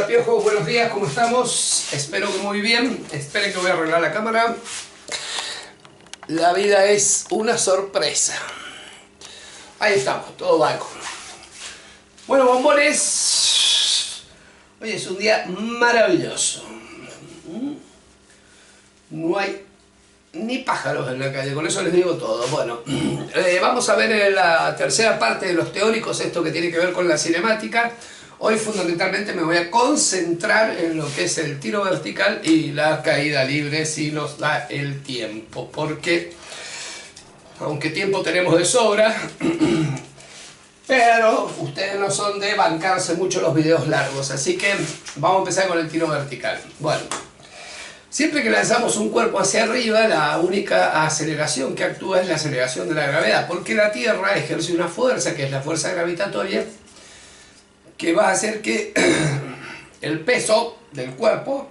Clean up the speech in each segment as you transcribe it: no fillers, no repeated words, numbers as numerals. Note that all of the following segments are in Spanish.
Hola piojos, buenos días, ¿cómo estamos? Espero que muy bien. Esperen que voy a arreglar la cámara. La vida es una sorpresa. Ahí estamos, todo vago. Bueno, bombones. Hoy es un día maravilloso. No hay ni pájaros en la calle, con eso les digo todo. Bueno, vamos a ver en la tercera parte de los teóricos, esto que tiene que ver con la cinemática. Hoy fundamentalmente me voy a concentrar en lo que es el tiro vertical y la caída libre si nos da el tiempo, porque aunque tiempo tenemos de sobra, pero ustedes no son de bancarse mucho los videos largos, así que vamos a empezar con el tiro vertical. Bueno, siempre que lanzamos un cuerpo hacia arriba, la única aceleración que actúa es la aceleración de la gravedad, porque la Tierra ejerce una fuerza, que es la fuerza gravitatoria, que va a hacer que el peso del cuerpo,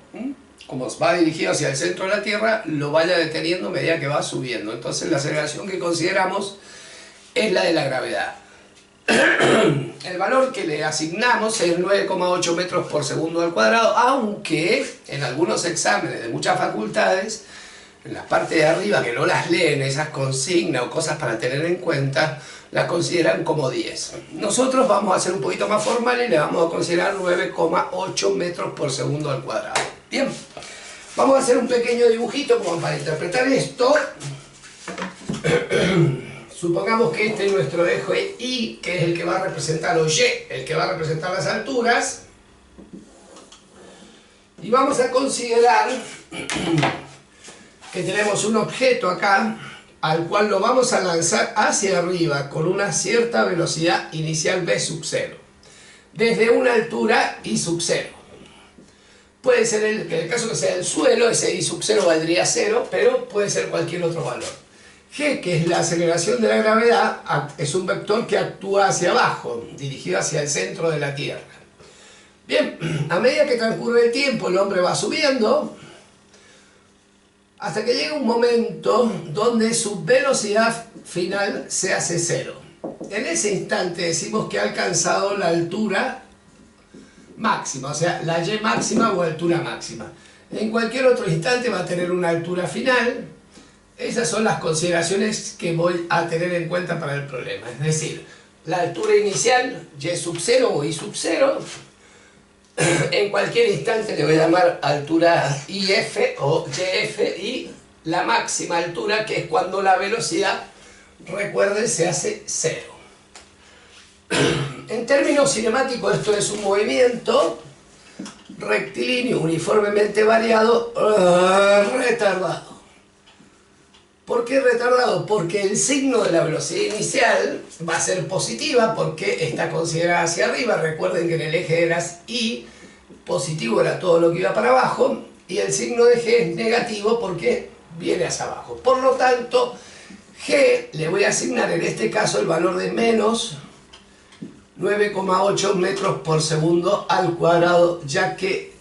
como va dirigido hacia el centro de la Tierra, lo vaya deteniendo a medida que va subiendo. Entonces la aceleración que consideramos es la de la gravedad. El valor que le asignamos es 9,8 metros por segundo al cuadrado, aunque en algunos exámenes de muchas facultades, en la parte de arriba que no las leen, esas consignas o cosas para tener en cuenta, las consideran como 10. Nosotros vamos a ser un poquito más formales y le vamos a considerar 9,8 metros por segundo al cuadrado. Bien, vamos a hacer un pequeño dibujito como para interpretar esto. Supongamos que este es nuestro eje Y, que es el que va a representar, o Y, el que va a representar las alturas. Y vamos a considerar que tenemos un objeto acá, al cual lo vamos a lanzar hacia arriba con una cierta velocidad inicial v sub 0, desde una altura I sub 0. Puede ser, en el caso que sea el suelo, ese I sub 0 valdría 0, pero puede ser cualquier otro valor. G, que es la aceleración de la gravedad, es un vector que actúa hacia abajo, dirigido hacia el centro de la Tierra. Bien, a medida que transcurre el tiempo, el hombre va subiendo, hasta que llega un momento donde su velocidad final se hace 0. En ese instante decimos que ha alcanzado la altura máxima, o sea, la Y máxima o altura máxima. En cualquier otro instante va a tener una altura final. Esas son las consideraciones que voy a tener en cuenta para el problema. Es decir, la altura inicial, Y sub 0 o I sub 0, en cualquier instante le voy a llamar altura IF o YF, y la máxima altura, que es cuando la velocidad, recuerden, se hace 0. En términos cinemáticos, esto es un movimiento rectilíneo uniformemente variado retardado. ¿Por qué retardado? Porque el signo de la velocidad inicial va a ser positiva porque está considerada hacia arriba. Recuerden que en el eje era Y, positivo era todo lo que iba para abajo, y el signo de G es negativo porque viene hacia abajo. Por lo tanto, G le voy a asignar en este caso el valor de menos 9,8 metros por segundo al cuadrado, ya que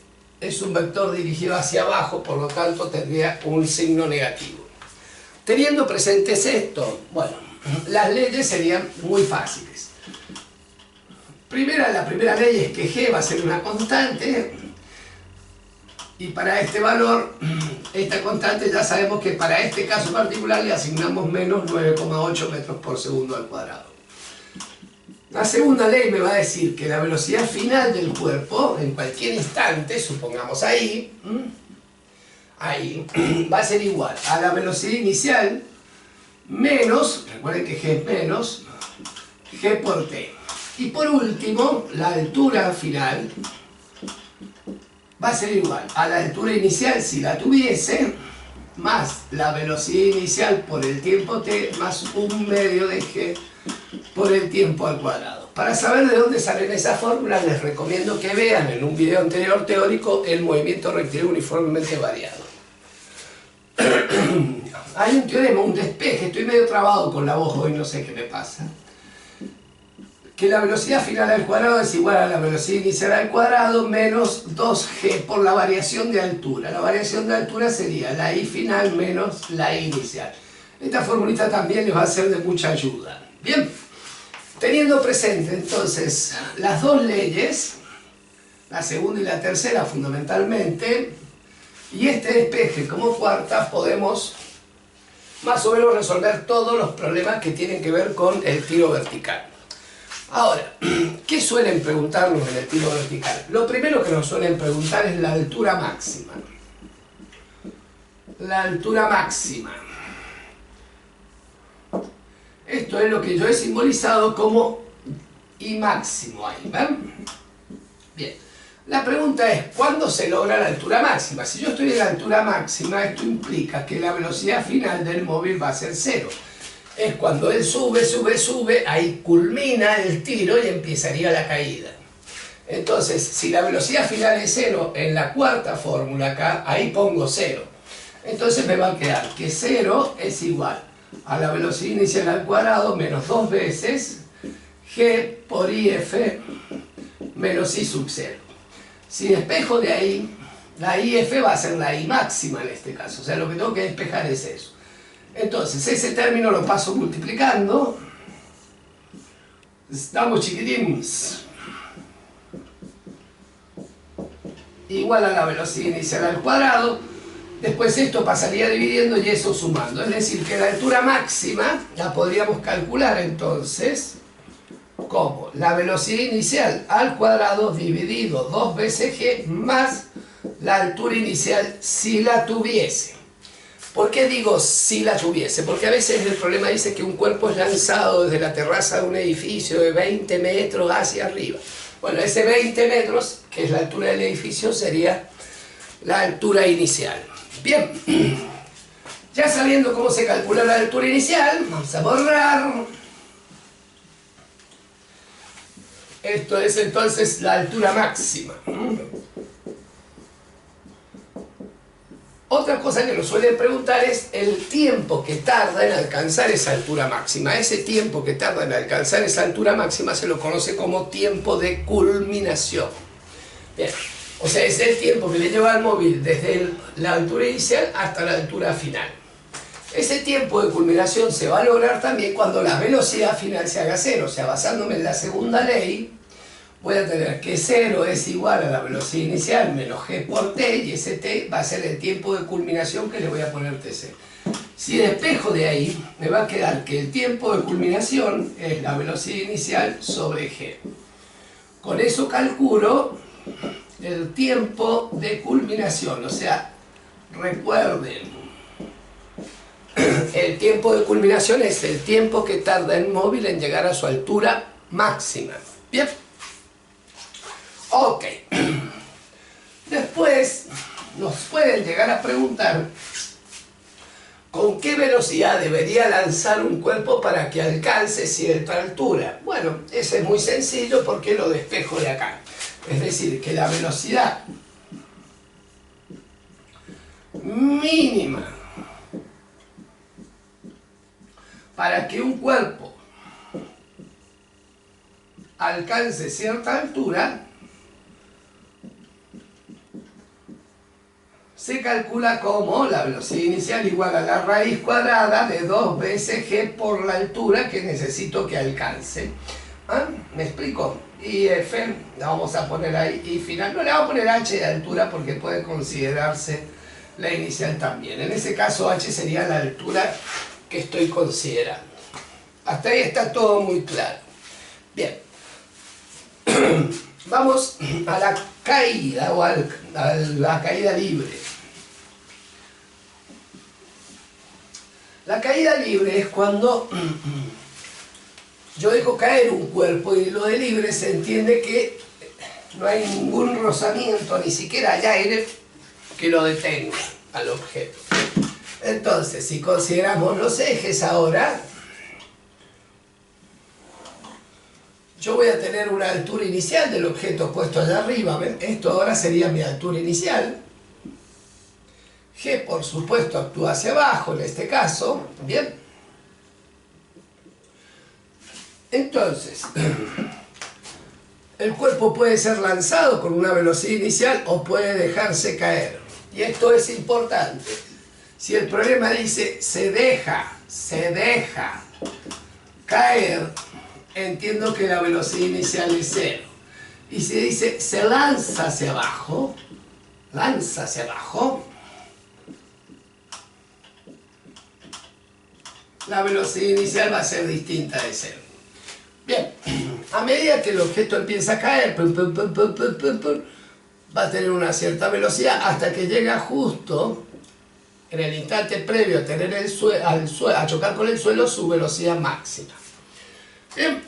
es un vector dirigido hacia abajo, por lo tanto tendría un signo negativo. Teniendo presentes esto, bueno, las leyes serían muy fáciles. La primera ley es que G va a ser una constante, y para este valor, esta constante, ya sabemos que para este caso particular le asignamos menos 9,8 metros por segundo al cuadrado. La segunda ley me va a decir que la velocidad final del cuerpo, en cualquier instante, supongamos ahí, va a ser igual a la velocidad inicial menos, recuerden que G es menos, G por T. Y por último, la altura final va a ser igual a la altura inicial, si la tuviese, más la velocidad inicial por el tiempo T, más un medio de G por el tiempo al cuadrado. Para saber de dónde salen esas fórmulas, les recomiendo que vean en un video anterior teórico el movimiento rectilíneo uniformemente variado. Hay un teorema, un despeje, estoy medio trabado con la voz hoy, no sé qué me pasa, que la velocidad final al cuadrado es igual a la velocidad inicial al cuadrado menos 2G por la variación de altura. La variación de altura sería la I final menos la I inicial. Esta formulita también les va a ser de mucha ayuda. Bien, teniendo presente entonces las dos leyes, la segunda y la tercera fundamentalmente, y este despeje como cuarta, podemos más o menos resolver todos los problemas que tienen que ver con el tiro vertical. Ahora, ¿qué suelen preguntarnos en el tiro vertical? Lo primero que nos suelen preguntar es la altura máxima. La altura máxima. Esto es lo que yo he simbolizado como I máximo ahí, ¿ven? Bien. La pregunta es, ¿cuándo se logra la altura máxima? Si yo estoy en la altura máxima, esto implica que la velocidad final del móvil va a ser 0. Es cuando él sube, sube, sube, ahí culmina el tiro y empezaría la caída. Entonces, si la velocidad final es 0, en la cuarta fórmula acá, ahí pongo 0. Entonces me va a quedar que 0 es igual a la velocidad inicial al cuadrado menos 2 veces G por IF menos I sub 0. Si despejo de ahí, la IF va a ser la I máxima en este caso. O sea, lo que tengo que despejar es eso. Entonces, ese término lo paso multiplicando. Estamos chiquitines. Igual a la velocidad inicial al cuadrado. Después esto pasaría dividiendo y eso sumando. Es decir, que la altura máxima la podríamos calcular entonces como la velocidad inicial al cuadrado dividido 2 veces g más la altura inicial si la tuviese. ¿Por qué digo si la tuviese? Porque a veces el problema dice que un cuerpo es lanzado desde la terraza de un edificio de 20 metros hacia arriba. Bueno, ese 20 metros, que es la altura del edificio, sería la altura inicial. Bien, ya sabiendo cómo se calcula la altura inicial, vamos a borrar. Esto es entonces la altura máxima. Otra cosa que nos suelen preguntar es el tiempo que tarda en alcanzar esa altura máxima. Ese tiempo que tarda en alcanzar esa altura máxima se lo conoce como tiempo de culminación. Bien, o sea, es el tiempo que le lleva al móvil desde la altura inicial hasta la altura final. Ese tiempo de culminación se va a lograr también cuando la velocidad final se haga 0. O sea, basándome en la segunda ley, voy a tener que 0 es igual a la velocidad inicial menos g por t, y ese t va a ser el tiempo de culminación que le voy a poner tc. Si despejo de ahí, me va a quedar que el tiempo de culminación es la velocidad inicial sobre g. Con eso calculo el tiempo de culminación, o sea, recuerden, el tiempo de culminación es el tiempo que tarda el móvil en llegar a su altura máxima. Bien. Ok. Después nos pueden llegar a preguntar ¿con qué velocidad debería lanzar un cuerpo para que alcance cierta altura? Bueno, eso es muy sencillo porque lo despejo de acá. Es decir, que la velocidad mínima para que un cuerpo alcance cierta altura se calcula como la velocidad inicial igual a la raíz cuadrada de 2 veces g por la altura que necesito que alcance. ¿Ah? ¿Me explico? Y f, la vamos a poner ahí, y final, no le vamos a poner h de altura porque puede considerarse la inicial también. En ese caso h sería la altura que estoy considerando. Hasta ahí está todo muy claro. Bien. Vamos a la caída o a la caída libre. La caída libre es cuando yo dejo caer un cuerpo, y lo de libre se entiende que no hay ningún rozamiento, ni siquiera hay aire que lo detenga al objeto. Entonces, si consideramos los ejes ahora, yo voy a tener una altura inicial del objeto puesto allá arriba. Esto ahora sería mi altura inicial. G, por supuesto, actúa hacia abajo en este caso. Bien. Entonces, el cuerpo puede ser lanzado con una velocidad inicial o puede dejarse caer. Y esto es importante. Si el problema dice se deja caer, entiendo que la velocidad inicial es 0. y se dice se lanza hacia abajo, la velocidad inicial va a ser distinta de cero. Bien, a medida que el objeto empieza a caer, va a tener una cierta velocidad hasta que llega justo en el instante previo a tener a chocar con el suelo su velocidad máxima. Bien,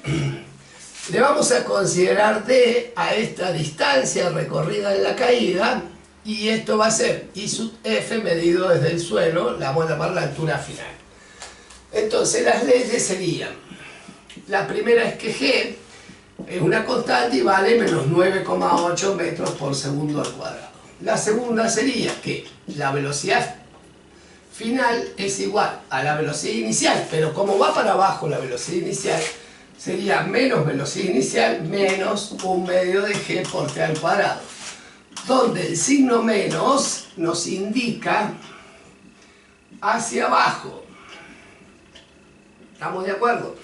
le vamos a considerar D a esta distancia recorrida en la caída, y esto va a ser I sub F medido desde el suelo, la vamos a llamar la altura final. Entonces las leyes serían, la primera es que G es una constante y vale menos 9,8 metros por segundo al cuadrado. La segunda sería que la velocidad final es igual a la velocidad inicial, pero como va para abajo la velocidad inicial, sería menos velocidad inicial menos 1 medio de G por T al cuadrado, donde el signo menos nos indica hacia abajo. ¿Estamos de acuerdo?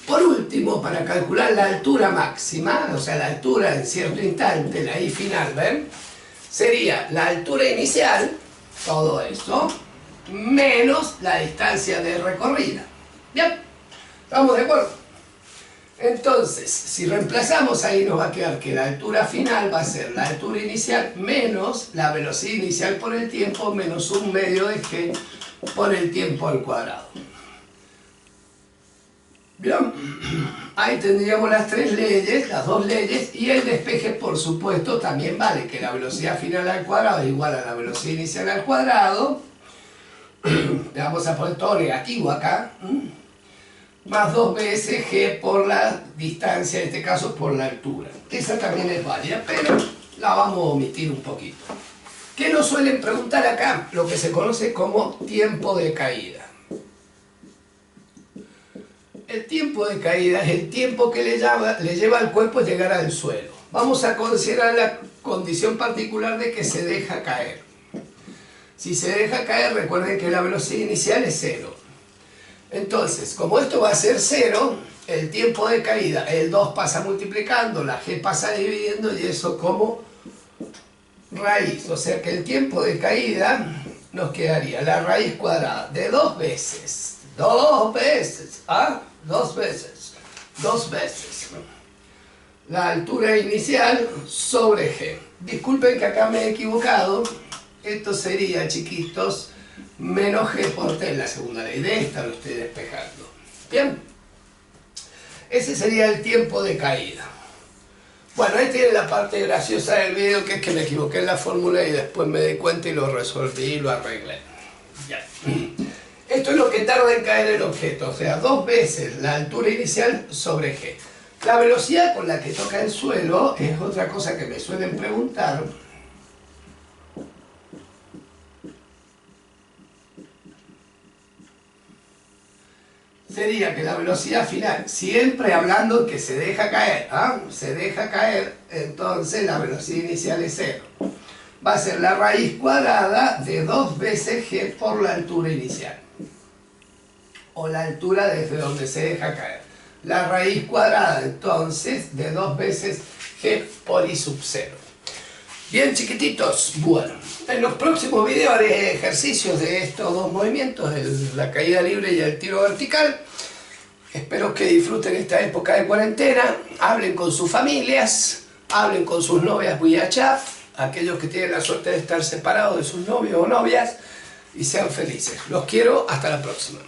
Por último, para calcular la altura máxima, o sea, la altura en cierto instante, la I final, ¿ven? Sería la altura inicial, todo eso, menos la distancia de recorrida. ¿Bien? ¿Estamos de acuerdo? Entonces, si reemplazamos ahí, nos va a quedar que la altura final va a ser la altura inicial menos la velocidad inicial por el tiempo menos 1 medio de G por el tiempo al cuadrado. Bien, ahí tendríamos las tres leyes, las dos leyes, y el despeje, por supuesto, también vale que la velocidad final al cuadrado es igual a la velocidad inicial al cuadrado. Le vamos a poner todo negativo acá, más 2 veces G por la distancia, en este caso por la altura. Esa también es válida, pero la vamos a omitir un poquito. ¿Qué nos suelen preguntar acá? Lo que se conoce como tiempo de caída. El tiempo de caída es el tiempo que le lleva al cuerpo a llegar al suelo. Vamos a considerar la condición particular de que se deja caer. Si se deja caer, recuerden que la velocidad inicial es 0. Entonces, como esto va a ser 0, el tiempo de caída, el 2 pasa multiplicando, la G pasa dividiendo, y eso como raíz. O sea que el tiempo de caída nos quedaría la raíz cuadrada de 2 veces. 2 veces, ¿ah? 2 veces la altura inicial sobre G. Disculpen que acá me he equivocado. Esto sería, chiquitos, menos G por T en la segunda ley. De esta lo estoy despejando. Bien, ese sería el tiempo de caída. Bueno, ahí tiene la parte graciosa del video, que es que me equivoqué en la fórmula y después me di cuenta y lo resolví y lo arreglé. Ya. Esto es lo que tarda en caer el objeto, o sea, 2 veces la altura inicial sobre G. La velocidad con la que toca el suelo es otra cosa que me suelen preguntar. Sería que la velocidad final, siempre hablando que se deja caer, ¿ah? Se deja caer, entonces la velocidad inicial es 0. Va a ser la raíz cuadrada de 2 veces G por la altura inicial, o la altura desde donde se deja caer. La raíz cuadrada, entonces, de 2 veces G por I sub 0. Bien, chiquititos, bueno, en los próximos videos haré ejercicios de estos dos movimientos, la caída libre y el tiro vertical. Espero que disfruten esta época de cuarentena, hablen con sus familias, hablen con sus novias VHF, aquellos que tienen la suerte de estar separados de sus novios o novias, y sean felices. Los quiero, hasta la próxima.